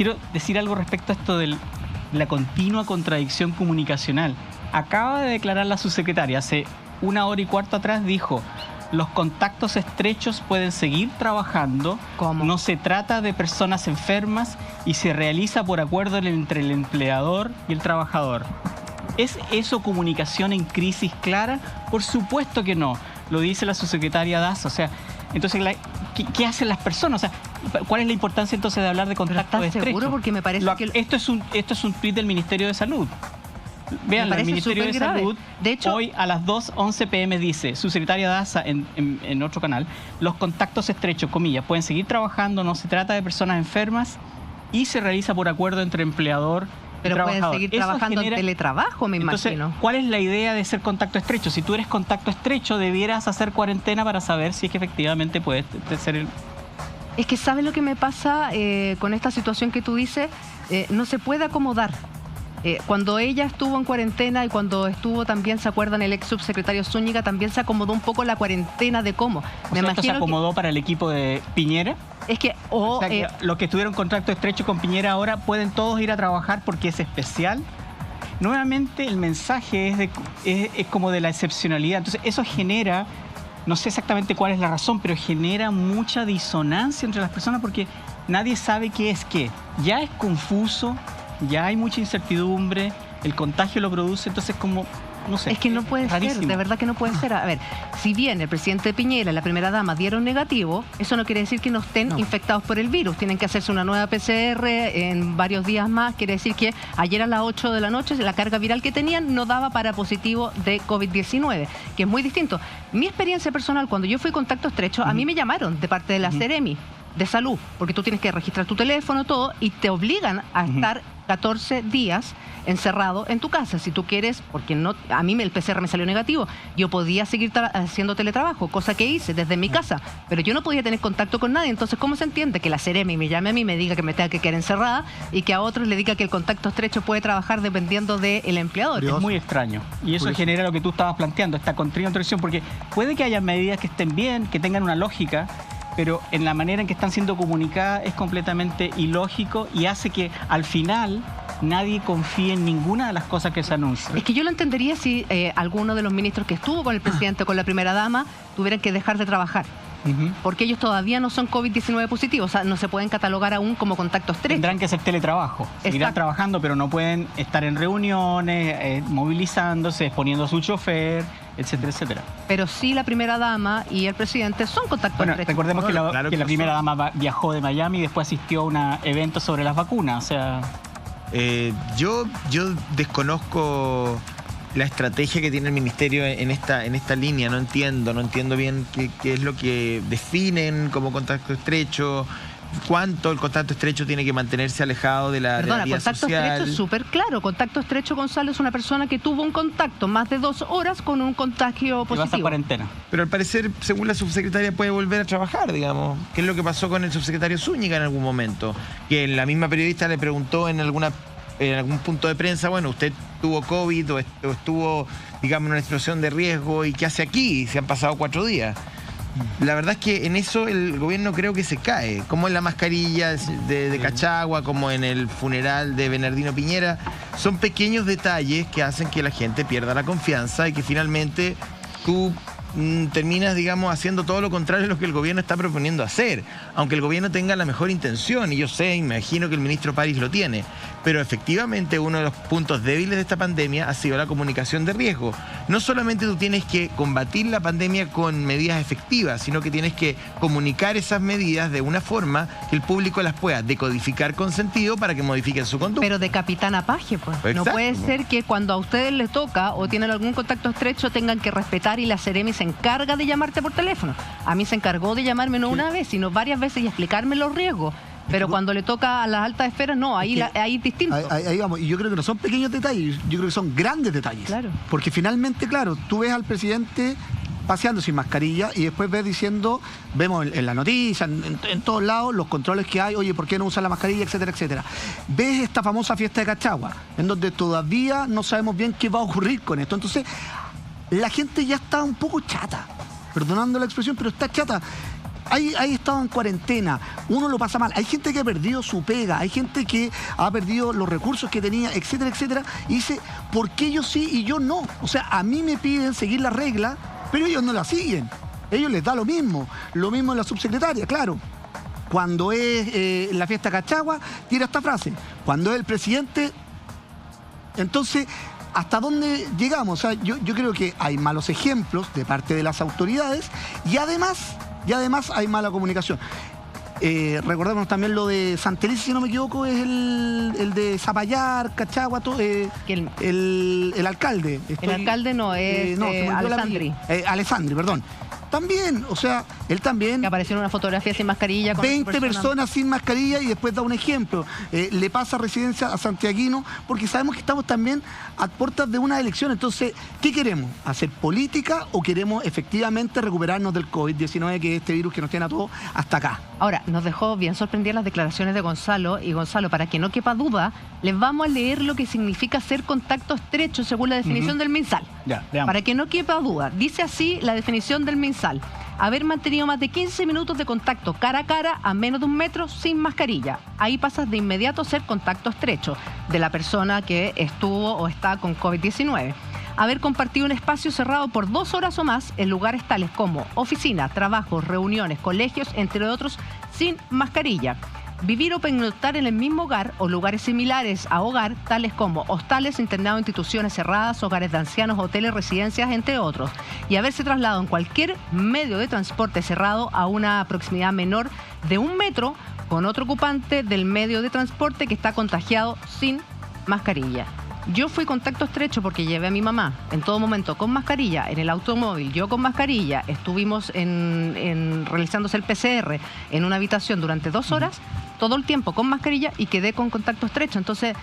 quiero decir algo respecto a esto de la continua contradicción comunicacional. Acaba de declarar la subsecretaria, hace 1 hora y cuarto atrás dijo: los contactos estrechos pueden seguir trabajando. ¿Cómo? No se trata de personas enfermas y se realiza por acuerdo entre el empleador y el trabajador. ¿Es eso comunicación en crisis clara? Por supuesto que no. Lo dice la subsecretaria Daza. O sea, entonces, ¿qué hacen las personas? O sea, ¿cuál es la importancia entonces de hablar de contactos estrechos? ¿Seguro? Porque me parece que... Esto es un tweet del Ministerio de Salud. Vean, el Ministerio de Salud, de hecho, hoy a las 2:11 p.m. dice, subsecretaria Daza en otro canal, los contactos estrechos, comillas, pueden seguir trabajando, no se trata de personas enfermas y se realiza por acuerdo entre empleador y pero trabajador. pueden seguir trabajando en teletrabajo, me Entonces, imagino. ¿cuál es la idea de ser contacto estrecho? Si tú eres contacto estrecho, debieras hacer cuarentena para saber si es que efectivamente puedes ser el... Es que ¿sabes lo que me pasa con esta situación que tú dices? No se puede acomodar. Cuando ella estuvo en cuarentena y cuando estuvo también, ¿se acuerdan? El ex subsecretario Zúñiga también se acomodó un poco la cuarentena de cómo. ¿Esto se acomodó para el equipo de Piñera? Es que, o sea, que los que estuvieron en contacto estrecho con Piñera ahora pueden todos ir a trabajar porque es especial. Nuevamente el mensaje es como de la excepcionalidad. Entonces eso genera, no sé exactamente cuál es la razón, pero genera mucha disonancia entre las personas porque nadie sabe qué es qué. Ya es confuso. Ya hay mucha incertidumbre, el contagio lo produce, entonces como, no sé. Es que no puede ser, de verdad que no puede ser. A ver, si bien el presidente Piñera y la primera dama dieron negativo, eso no quiere decir que no estén infectados por el virus. Tienen que hacerse una nueva PCR en varios días más. Quiere decir que ayer a las 8 de la noche la carga viral que tenían no daba para positivo de COVID-19, que es muy distinto. Mi experiencia personal, cuando yo fui contacto estrecho, a mí me llamaron de parte de la Seremi de Salud, porque tú tienes que registrar tu teléfono, todo, y te obligan a estar 14 días encerrado en tu casa. Si tú quieres, porque no, a mí el PCR me salió negativo, yo podía seguir haciendo teletrabajo, cosa que hice desde mi casa, pero yo no podía tener contacto con nadie. Entonces, ¿cómo se entiende que la Seremi me llame a mí, me diga que me tenga que quedar encerrada y que a otros le diga que el contacto estrecho puede trabajar dependiendo del empleador? Es muy extraño. Y eso genera lo que tú estabas planteando, esta contradicción, porque puede que haya medidas que estén bien, que tengan una lógica, pero en la manera en que están siendo comunicadas es completamente ilógico y hace que al final nadie confíe en ninguna de las cosas que se anuncian. Es que yo lo entendería si alguno de los ministros que estuvo con el presidente o con la primera dama tuvieran que dejar de trabajar. Porque ellos todavía no son COVID-19 positivos, o sea, no se pueden catalogar aún como contacto estrecho. Tendrán que hacer teletrabajo, seguirán trabajando, pero no pueden estar en reuniones, movilizándose, exponiendo a su chofer, etcétera, etcétera. Pero sí la primera dama y el presidente son contactos estrechos. Recordemos que la primera dama viajó de Miami y después asistió a un evento sobre las vacunas, o sea... Yo desconozco la estrategia que tiene el ministerio en esta línea. No entiendo bien qué es lo que definen como contacto estrecho, cuánto el contacto estrecho tiene que mantenerse alejado de la realidad contacto social. Estrecho es súper claro. Contacto estrecho, Gonzalo, es una persona que tuvo un contacto más de 2 horas con un contagio positivo. Y va a cuarentena. Pero al parecer, según la subsecretaria, puede volver a trabajar, digamos. ¿Qué es lo que pasó con el subsecretario Zúñiga en algún momento? Que la misma periodista le preguntó en algún punto de prensa, bueno, usted tuvo COVID o estuvo, digamos, en una situación de riesgo, ¿y qué hace aquí? Se han pasado 4 días. La verdad es que en eso el gobierno creo que se cae, como en la mascarilla de Cachagua, como en el funeral de Bernardino Piñera. Son pequeños detalles que hacen que la gente pierda la confianza y que finalmente tú terminas, digamos, haciendo todo lo contrario de lo que el gobierno está proponiendo hacer, aunque el gobierno tenga la mejor intención, y yo sé, imagino que el ministro París lo tiene, pero efectivamente uno de los puntos débiles de esta pandemia ha sido la comunicación de riesgo. No solamente tú tienes que combatir la pandemia con medidas efectivas, sino que tienes que comunicar esas medidas de una forma que el público las pueda decodificar con sentido para que modifiquen su conducta. Pero de capitán a paje, pues. No puede ser que cuando a ustedes les toca o tienen algún contacto estrecho tengan que respetar y la Seremi se encarga de llamarte por teléfono. A mí se encargó de llamarme no una vez, sino varias veces y explicarme los riesgos. Pero cuando le toca a las altas esferas, no, ahí es distinto. Ahí vamos, y yo creo que no son pequeños detalles, yo creo que son grandes detalles. Claro. Porque finalmente, claro, tú ves al presidente paseando sin mascarilla y después ves diciendo, vemos en la noticia, en todos lados, los controles que hay, oye, ¿por qué no usan la mascarilla?, etcétera, etcétera. Ves esta famosa fiesta de Cachagua, en donde todavía no sabemos bien qué va a ocurrir con esto. Entonces, la gente ya está un poco chata, perdonando la expresión, pero está chata. hay estado en cuarentena, uno lo pasa mal. Hay gente que ha perdido su pega, hay gente que ha perdido los recursos que tenía, etcétera, etcétera. Y dice, ¿por qué ellos sí y yo no? O sea, a mí me piden seguir la regla, pero ellos no la siguen. Ellos les da lo mismo en la subsecretaria, claro. Cuando es la fiesta Cachagua, tira esta frase. Cuando es el presidente, entonces, ¿hasta dónde llegamos? O sea, yo creo que hay malos ejemplos de parte de las autoridades y además hay mala comunicación. Recordemos también lo de Santelice, si no me equivoco, es el de Zapallar, Cachagua, el alcalde. El alcalde no, es Alessandri. Alessandri, perdón. También, o sea, él también... Que apareció en una fotografía sin mascarilla. Con 20 personas sin mascarilla y después da un ejemplo. Le pasa residencia a santiaguino porque sabemos que estamos también a puertas de una elección. Entonces, ¿qué queremos? ¿Hacer política o queremos efectivamente recuperarnos del COVID-19, que es este virus que nos tiene a todos hasta acá? Ahora, nos dejó bien sorprendidas las declaraciones de Gonzalo. Y Gonzalo, para que no quepa duda, les vamos a leer lo que significa hacer contacto estrecho según la definición del MinSal. Ya, veamos. Para que no quepa duda. Dice así la definición del MinSal. Haber mantenido más de 15 minutos de contacto cara a cara a menos de 1 metro sin mascarilla. Ahí pasas de inmediato a ser contacto estrecho de la persona que estuvo o está con COVID-19. Haber compartido un espacio cerrado por 2 horas o más en lugares tales como oficina, trabajos, reuniones, colegios, entre otros, sin mascarilla. Vivir o pernoctar en el mismo hogar o lugares similares a hogar, tales como hostales, internados, instituciones cerradas, hogares de ancianos, hoteles, residencias, entre otros. Y haberse trasladado en cualquier medio de transporte cerrado a una proximidad menor de 1 metro con otro ocupante del medio de transporte que está contagiado sin mascarilla. Yo fui contacto estrecho porque llevé a mi mamá en todo momento con mascarilla, en el automóvil, yo con mascarilla, estuvimos realizándose el PCR en una habitación durante 2 horas, todo el tiempo con mascarilla y quedé con contacto estrecho. Entonces,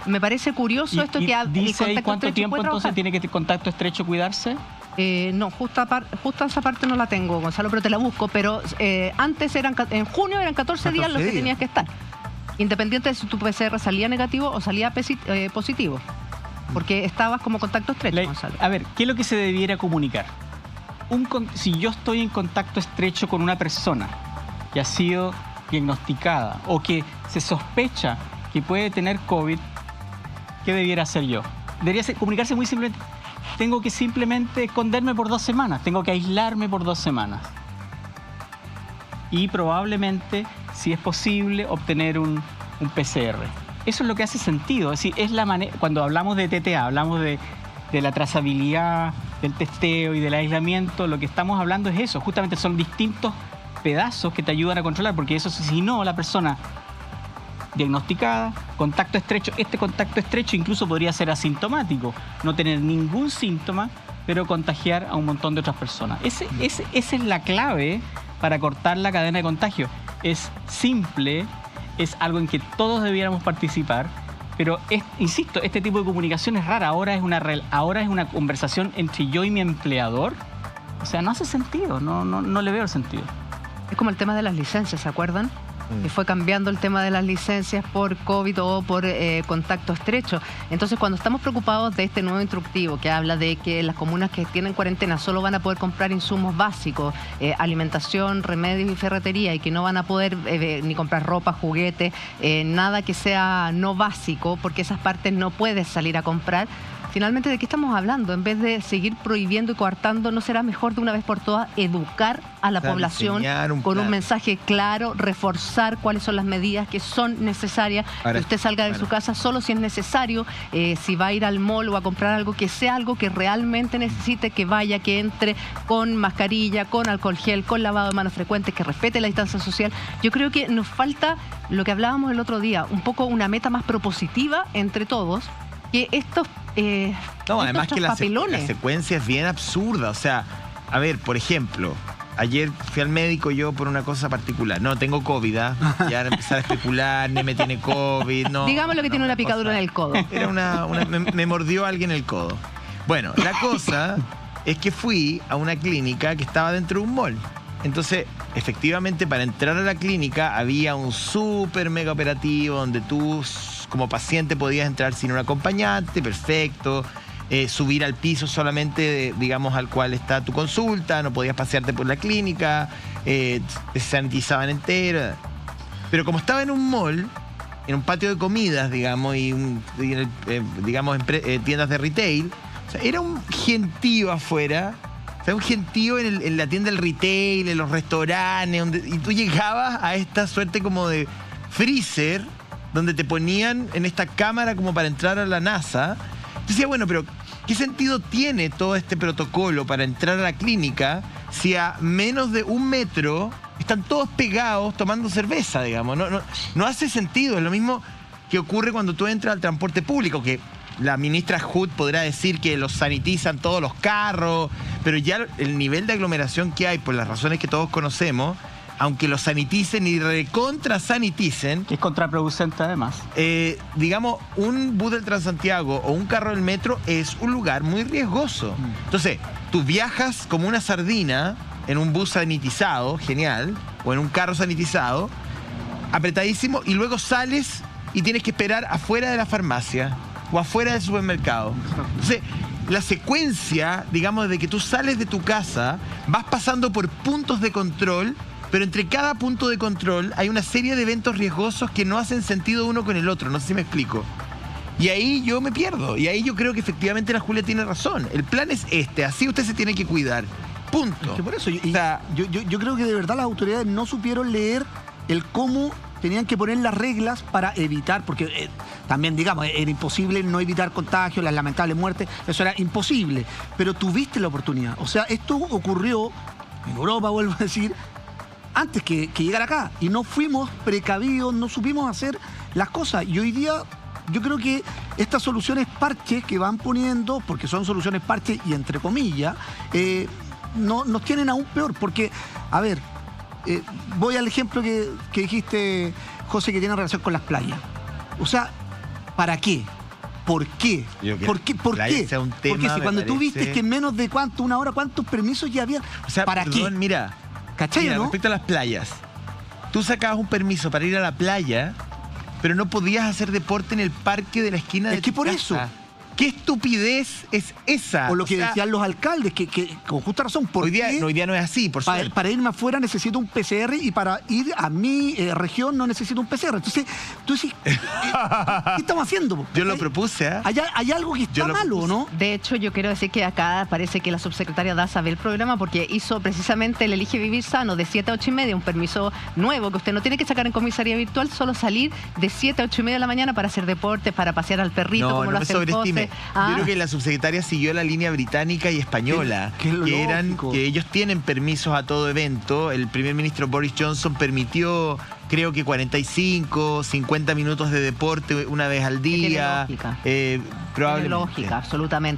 me parece curioso esto que ¿dice ahí cuánto tiempo entonces tiene que contacto estrecho cuidarse? No, justo esa parte no la tengo, Gonzalo, pero te la busco. Pero antes en junio eran 14 días los que tenías que estar. Independiente de si tu PCR salía negativo o salía positivo. Porque estabas como contacto estrecho, Gonzalo. A ver, ¿qué es lo que se debiera comunicar? Si yo estoy en contacto estrecho con una persona que ha sido diagnosticada o que se sospecha que puede tener COVID, ¿qué debiera hacer yo? Debería comunicarse muy simplemente. Tengo que simplemente esconderme por 2 semanas. Tengo que aislarme por 2 semanas. Y probablemente, si es posible, obtener un PCR. Eso es lo que hace sentido. Es decir, es la manera. Cuando hablamos de TTA, hablamos de la trazabilidad, del testeo y del aislamiento, lo que estamos hablando es eso. Justamente son distintos pedazos que te ayudan a controlar, porque eso, si no, la persona diagnosticada, contacto estrecho, este contacto estrecho incluso podría ser asintomático, no tener ningún síntoma, pero contagiar a un montón de otras personas. Esa es la clave para cortar la cadena de contagio. Es simple, es algo en que todos debiéramos participar, pero insisto, este tipo de comunicación es rara. Ahora es una conversación entre yo y mi empleador. O sea, no hace sentido, no le veo el sentido. Es como el tema de las licencias, ¿se acuerdan? Que fue cambiando el tema de las licencias por COVID o por contacto estrecho. Entonces, cuando estamos preocupados de este nuevo instructivo que habla de que las comunas que tienen cuarentena solo van a poder comprar insumos básicos, alimentación, remedios y ferretería, y que no van a poder ni comprar ropa, juguetes, nada que sea no básico, porque esas partes no puedes salir a comprar. Finalmente, ¿de qué estamos hablando? En vez de seguir prohibiendo y coartando, ¿no será mejor de una vez por todas educar a la población con un mensaje claro, reforzar cuáles son las medidas que son necesarias, que usted salga de su casa solo si es necesario, si va a ir al mall o a comprar algo, que sea algo que realmente necesite, que vaya, que entre con mascarilla, con alcohol gel, con lavado de manos frecuentes, que respete la distancia social? Yo creo que nos falta lo que hablábamos el otro día, un poco una meta más propositiva entre todos, que estos además que la secuencia es bien absurda. O sea, a ver, por ejemplo, ayer fui al médico yo por una cosa particular. No, tengo COVID, ya empezar a especular, me tiene COVID. No, digamos lo que tiene una picadura en el codo. Era me mordió alguien el codo. Bueno, la cosa es que fui a una clínica que estaba dentro de un mall. Entonces, efectivamente, para entrar a la clínica había un súper mega operativo donde tú, como paciente, podías entrar sin un acompañante, perfecto. subir al piso solamente, digamos, al cual está tu consulta, no podías pasearte por la clínica, te sanitizaban entero. Pero como estaba en un mall, en un patio de comidas, digamos, digamos, tiendas de retail, o sea, era un gentío afuera. O sea, un gentío en la tienda del retail, en los restaurantes, y tú llegabas a esta suerte como de freezer, donde te ponían en esta cámara como para entrar a la NASA. Yo decía, bueno, pero ¿qué sentido tiene todo este protocolo para entrar a la clínica si a menos de 1 metro están todos pegados tomando cerveza, digamos? No hace sentido. Es lo mismo que ocurre cuando tú entras al transporte público, que la ministra Hood podrá decir que los sanitizan todos los carros, pero ya el nivel de aglomeración que hay, por las razones que todos conocemos, aunque los saniticen y recontra saniticen, Que es contraproducente además. digamos, un bus del Transantiago o un carro del metro es un lugar muy riesgoso. Entonces, tú viajas como una sardina en un bus sanitizado, genial, o en un carro sanitizado, apretadísimo, y luego sales y tienes que esperar afuera de la farmacia o afuera del supermercado. Entonces, la secuencia, digamos, de que tú sales de tu casa, vas pasando por puntos de control, pero entre cada punto de control hay una serie de eventos riesgosos que no hacen sentido uno con el otro. No sé si me explico. Y ahí yo me pierdo. Y ahí yo creo que efectivamente la Julia tiene razón. El plan es este. Así usted se tiene que cuidar. Punto. Es que por eso, O sea, yo creo que de verdad las autoridades no supieron leer el cómo tenían que poner las reglas para evitar, porque también, digamos, era imposible no evitar contagios, las lamentables muertes, eso era imposible, pero tuviste la oportunidad. O sea, esto ocurrió en Europa, vuelvo a decir, antes que llegara acá, y no fuimos precavidos, no supimos hacer las cosas, y hoy día yo creo que estas soluciones parches que van poniendo, porque son soluciones parches y entre comillas, nos tienen aún peor, porque, a ver, voy al ejemplo que dijiste, José, que tiene relación con las playas. O sea, ¿para qué? ¿Por qué? ¿Por qué? ¿Por qué? Porque si cuando tú viste que en menos de una hora, ¿cuántos permisos ya había? O sea, ¿para qué? Mira, ¿Cachai, no? respecto a las playas, tú sacabas un permiso para ir a la playa, pero no podías hacer deporte en el parque de la esquina de tu por casa. eso. ¿Qué estupidez es esa? O lo que decían los alcaldes, que con justa razón, Hoy día no es así, por suerte. Para irme afuera necesito un PCR y para ir a mi región no necesito un PCR. Entonces, tú decís, ¿qué estamos haciendo? Yo lo propuse, ¿eh? Hay algo que está malo, ¿no? De hecho, yo quiero decir que acá parece que la subsecretaria Daza ve el programa porque hizo precisamente el Elige Vivir Sano de 7 a 8 y media, un permiso nuevo que usted no tiene que sacar en comisaría virtual, solo salir de 7 a 8 y media de la mañana para hacer deporte, para pasear al perrito, como lo hace el José. Yo creo que la subsecretaria siguió la línea británica y española, que ellos tienen permisos a todo evento. El primer ministro Boris Johnson permitió, creo que 45, 50 minutos de deporte una vez al día. Tiene lógica. Probablemente. Tiene lógica, absolutamente.